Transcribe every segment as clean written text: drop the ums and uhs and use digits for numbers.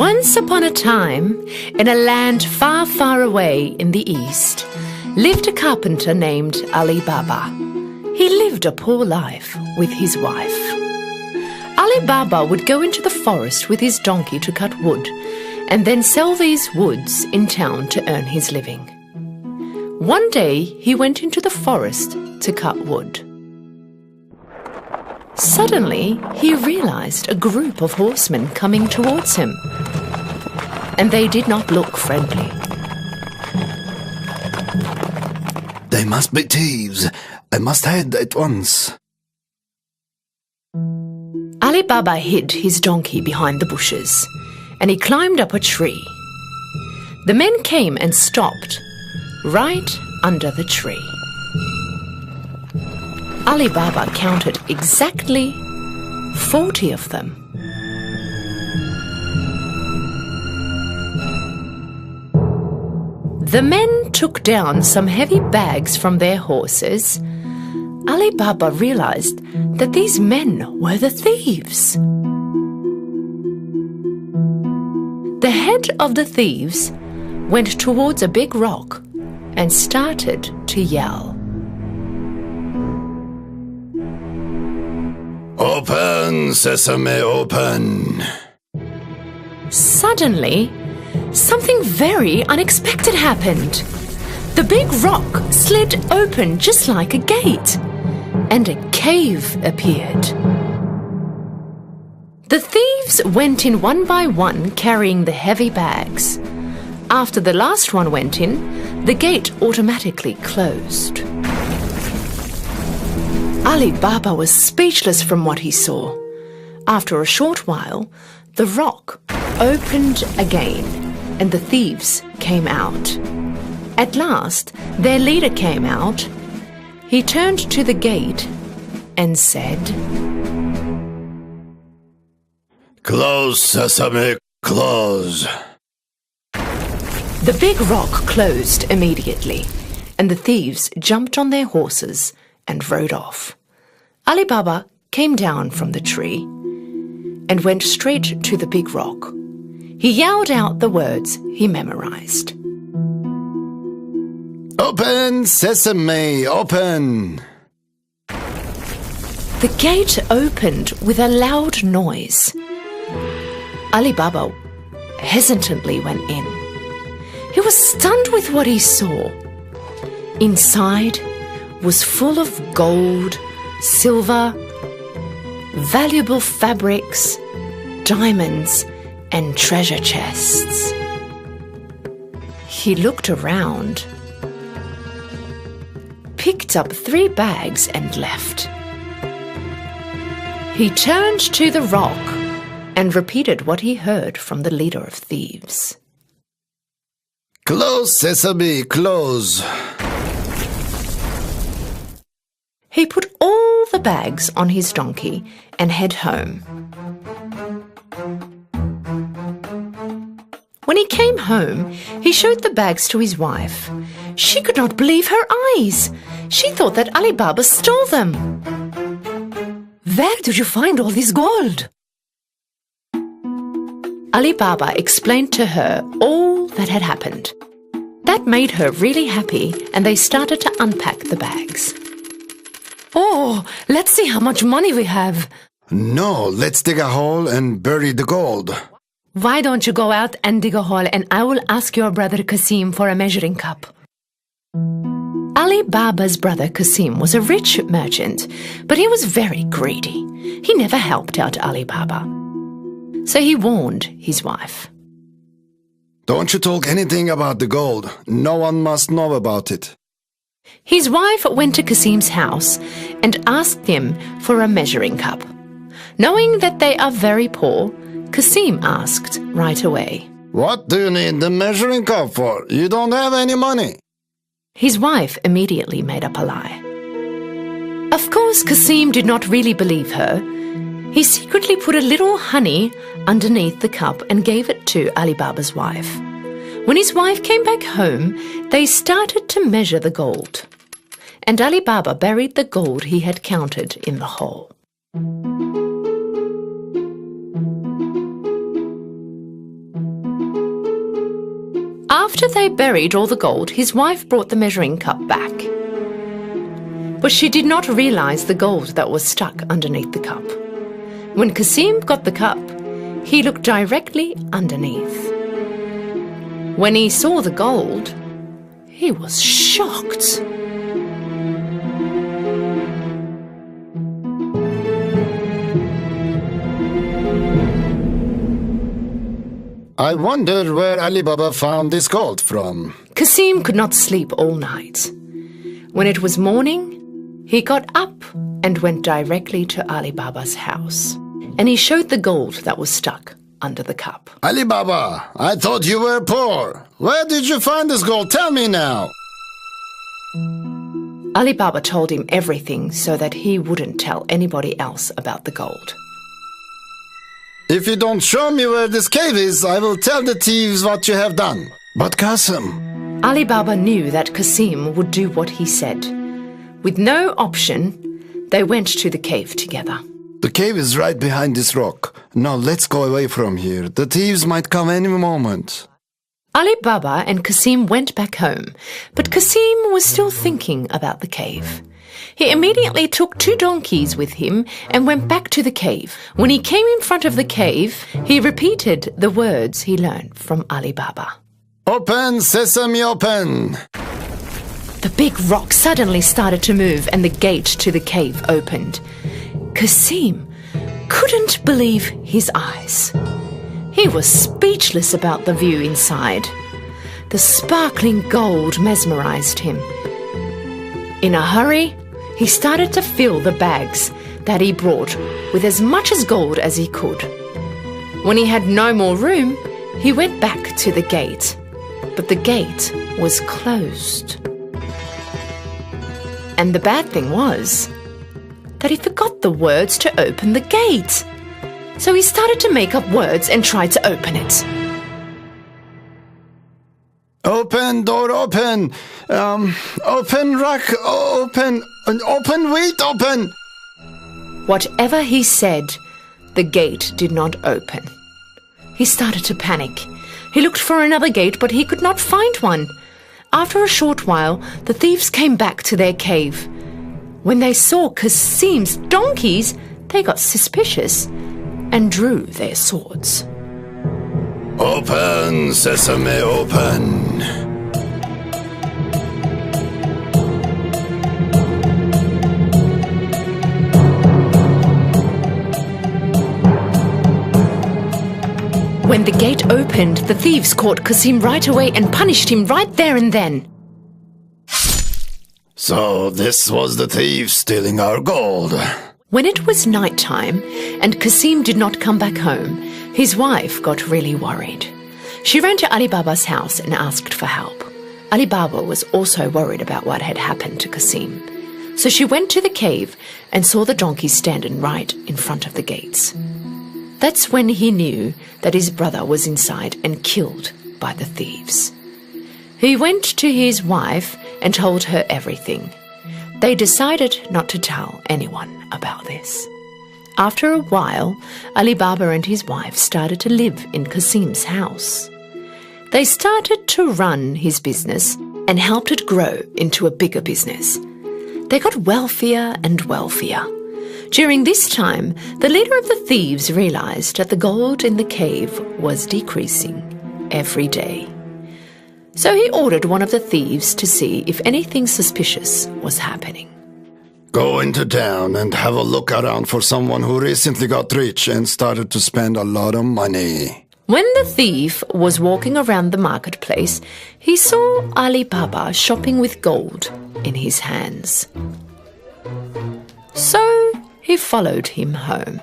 Once upon a time, in a land far, far away in the east, lived a carpenter named Alibaba. He lived a poor life with his wife. Alibaba would go into the forest with his donkey to cut wood, and then sell these woods in town to earn his living. One day he went into the forest to cut wood. Suddenly he realized a group of horsemen coming towards him, and they did not look friendly. They must be thieves. I must hide at once. Alibaba hid his donkey behind the bushes, and he climbed up a tree. The men came and stopped right under the tree. Alibaba counted exactly 40 of them. The men took down some heavy bags from their horses. Alibaba realized that these men were the thieves. The head of the thieves went towards a big rock and started to yell. Open, sesame, open. Suddenly, something very unexpected happened. The big rock slid open just like a gate, and a cave appeared. The thieves went in one by one, carrying the heavy bags. After the last one went in, the gate automatically closed. Alibaba was speechless from what he saw. After a short while, the rock opened again, and the thieves came out. At last, their leader came out. He turned to the gate and said, Close, sesame, close. The big rock closed immediately, and the thieves jumped on their horses and rode off. Alibaba came down from the tree and went straight to the big rock. He yelled out the words he memorized. Open, sesame, open. The gate opened with a loud noise. Alibaba hesitantly went in. He was stunned with what he saw. Inside was full of gold, silver, valuable fabrics, diamonds, and treasure chests. He looked around, picked up 3 bags and left. He turned to the rock and repeated what he heard from the leader of thieves. Close, sesame, close. He put all the bags on his donkey and head home. When he came home, he showed the bags to his wife. She could not believe her eyes. She thought that Alibaba stole them. Where did you find all this gold? Alibaba explained to her all that had happened. That made her really happy, and they started to unpack the bags. Oh, let's see how much money we have. No, let's dig a hole and bury the gold. Why don't you go out and dig a hole, and I will ask your brother Kasim for a measuring cup. Alibaba's brother Kasim was a rich merchant, but he was very greedy. He never helped out Alibaba. So he warned his wife. Don't you talk anything about the gold. No one must know about it. His wife went to Kasim's house and asked him for a measuring cup. Knowing that they are very poor, Kasim asked right away. What do you need the measuring cup for? You don't have any money. His wife immediately made up a lie. Of course, Kasim did not really believe her. He secretly put a little honey underneath the cup and gave it to Alibaba's wife. When his wife came back home, they started to measure the gold. And Alibaba buried the gold he had counted in the hole. After they buried all the gold, his wife brought the measuring cup back. But she did not realize the gold that was stuck underneath the cup. When Kasim got the cup, he looked directly underneath. When he saw the gold, he was shocked. I wonder where Alibaba found this gold from. Kasim could not sleep all night. When it was morning, he got up and went directly to Alibaba's house, and he showed the gold that was stuck under the cup. Alibaba, I thought you were poor. Where did you find this gold? Tell me now. Alibaba told him everything so that he wouldn't tell anybody else about the gold. If you don't show me where this cave is, I will tell the thieves what you have done. But Qasim... Alibaba knew that Kasim would do what he said. With no option, they went to the cave together. The cave is right behind this rock. Now let's go away from here. The thieves might come any moment. Alibaba and Kasim went back home, but Kasim was still thinking about the cave. He immediately took 2 donkeys with him and went back to the cave. When he came in front of the cave, he repeated the words he learned from Alibaba. Open, sesame, open! The big rock suddenly started to move and the gate to the cave opened. Kasim couldn't believe his eyes. He was speechless about the view inside. The sparkling gold mesmerized him. In a hurry, he started to fill the bags that he brought with as much as gold as he could. When he had no more room, he went back to the gate, but the gate was closed. And the bad thing was that he forgot the words to open the gate. So he started to make up words and tried to open it. Open, door, open. Open, rack, open. Open, wait, open. Whatever he said, the gate did not open. He started to panic. He looked for another gate, but he could not find one. After a short while, the thieves came back to their cave. When they saw Kasim's donkeys, they got suspicious and drew their swords. Open, sesame, open. When the gate opened, the thieves caught Kasim right away and punished him right there and then. So this was the thieves stealing our gold. When it was night time and Kasim did not come back home, his wife got really worried. She ran to Alibaba's house and asked for help. Alibaba was also worried about what had happened to Kasim. So she went to the cave and saw the donkeys standing right in front of the gates. That's when he knew that his brother was inside and killed by the thieves. He went to his wife and told her everything. They decided not to tell anyone about this. After a while, Alibaba and his wife started to live in Kasim's house. They started to run his business and helped it grow into a bigger business. They got wealthier and wealthier. During this time, the leader of the thieves realized that the gold in the cave was decreasing every day. So he ordered one of the thieves to see if anything suspicious was happening. Go into town and have a look around for someone who recently got rich and started to spend a lot of money. When the thief was walking around the marketplace, he saw Alibaba shopping with gold in his hands. So he followed him home.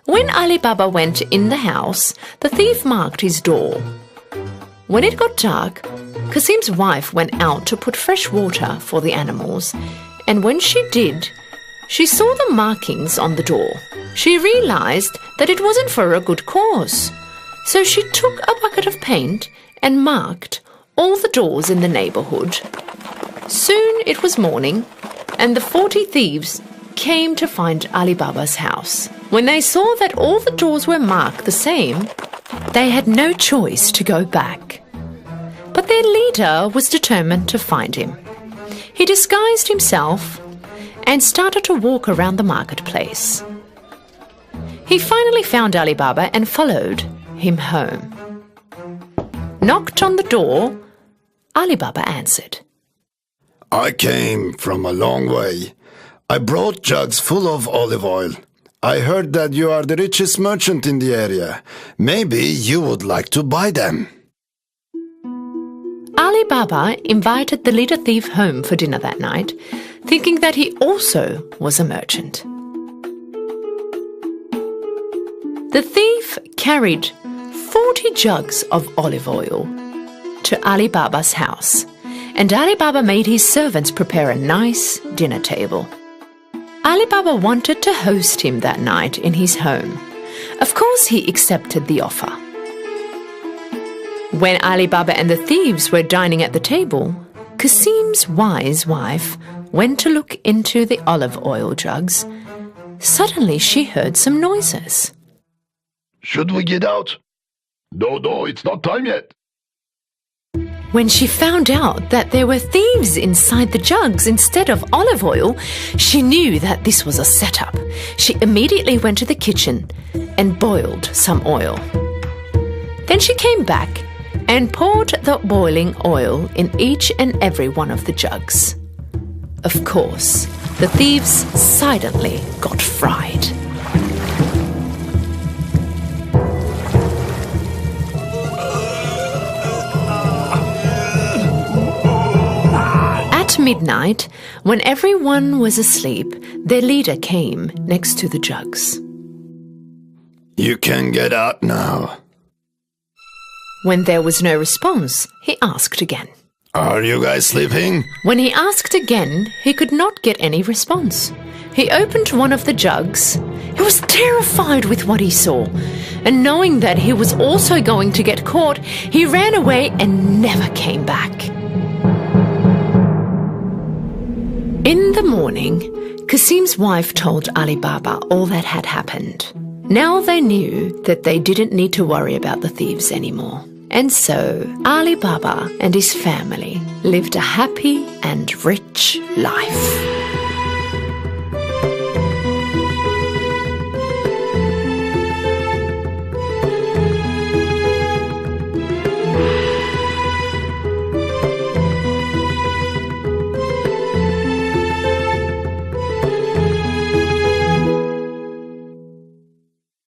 When Alibaba went in the house, the thief marked his door. When it got dark, Kasim's wife went out to put fresh water for the animals, and when she did, she saw the markings on the door. She realized that it wasn't for a good cause. So she took a bucket of paint and marked all the doors in the neighborhood. Soon it was morning, and the 40 thieves came to find Alibaba's house. When they saw that all the doors were marked the same, They had no choice to go back. But their leader was determined to find him. He disguised himself and started to walk around the marketplace. He finally found Alibaba and followed him home. Knocked on the door, Alibaba answered. I came from a long way. I brought jugs full of olive oil. I heard that you are the richest merchant in the area. Maybe you would like to buy them. Alibaba invited the leader thief home for dinner that night, thinking that he also was a merchant. The thief carried 40 jugs of olive oil to Alibaba's house, and Alibaba made his servants prepare a nice dinner table. Alibaba wanted to host him that night in his home. Of course, he accepted the offer. When Alibaba and the thieves were dining at the table, Qasim's wise wife went to look into the olive oil jugs. Suddenly, she heard some noises. Should we get out? No, it's not time yet. When she found out that there were thieves inside the jugs instead of olive oil, she knew that this was a setup. She immediately went to the kitchen and boiled some oil. Then she came back and poured the boiling oil in each and every one of the jugs. Of course, the thieves silently got fried. At midnight, when everyone was asleep, their leader came next to the jugs. You can get out now. When there was no response, he asked again. Are you guys sleeping? When he asked again, he could not get any response. He opened one of the jugs. He was terrified with what he saw, and knowing that he was also going to get caught, he ran away and never came back. In the morning, Qasim's wife told Alibaba all that had happened. Now they knew that they didn't need to worry about the thieves anymore. And so Alibaba and his family lived a happy and rich life.